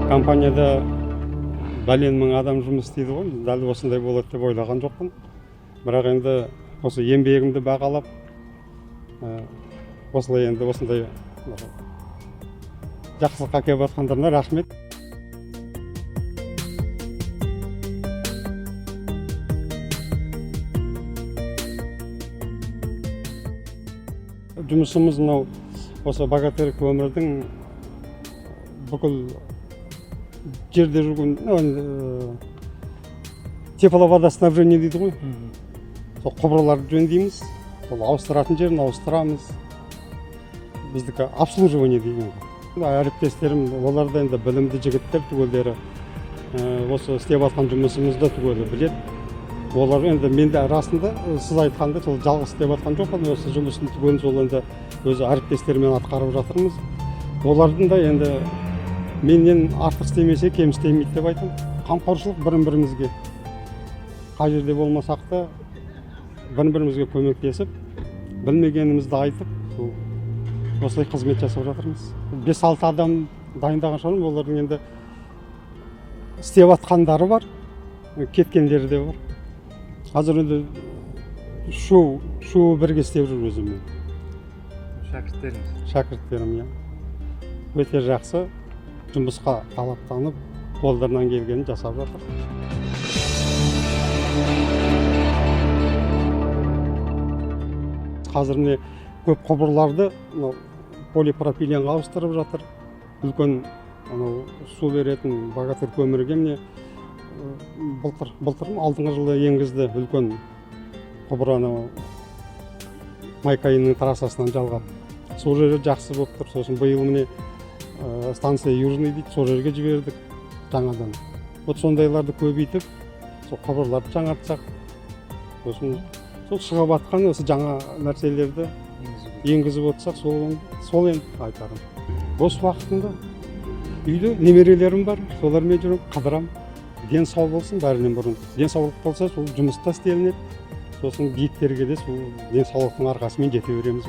Компанияда бәлен мың адам жұмыс істейді ғой. Дәл осындай болады деп ойлаған жоқпын. Бірақ енді осы еңбегімді бағалап, осылай енді осындай жақсылыққа келіп жатқандарына рахмет. Жұмысымыз мынау осы богатырь көмірдің бүкіл жерде жүрген тепловодоснабжение дейді ғой. Сол құбырларды жөндейміз, сол ауыстыратын жерін ауыстырамыз. Біздікі обслуживание дейді. Әріптестерім, олар да енді білімді жігіттер түгелдері осы істеп жатқан жұмысымызды түгелі біледі. Олар енді менде расында сіз айтқанда сол жалғыз істеп жатқан жоқпын, осы жұмысын түгелін сол енді өзі әріптестермен атқарып жатырмыз. Олардың да енді менен артық істемесе кем істемейді деп айтам. Қамқоршылық бірін-бірімізге. Қай жерде болмасақ та бірін-бірімізге көмектесіп, білмегенімізді айтып, осылай қызмет жасап жатырмыз. 5-6 адам дайындаған шығармын, олардың енді істеп жатқандары бар, кеткендері де бар. Қазір енді шоу бірге істеп жүр өзіммен. Шәкірттерім, иә. Өте жақсы. Жұмысқа талаптанып, қолдарынан келгенін жасап жатыр. Қазір міне көп құбырларды полипропиленға ауыстырып жатыр. Үлкен су беретін богатырь көмірге міне былтыр алдыңғы жылы енгізді үлкен құбыр Майкайының трассасынан жалғап. Сол жері жақсы болып тұр. Сосын биыл міне станция Южный дейді, сол жерге жібердік жаңадан. Вот сондайларды көбейтіп, сол құбырларды жаңартсақ, сосын сол шығып жатқан осы жаңа нәрселерді енгізіп отырсақ, сол енді айтарым. Бос уақытында үйде немерелерім бар, солармен жүріп қыдырам. Денсаулық болсын бәрінен бұрын. Денсаулық болса, сол жұмыста істелінеді. Сосын биіктерге де сол денсаулықтың арқасымен жете береміз.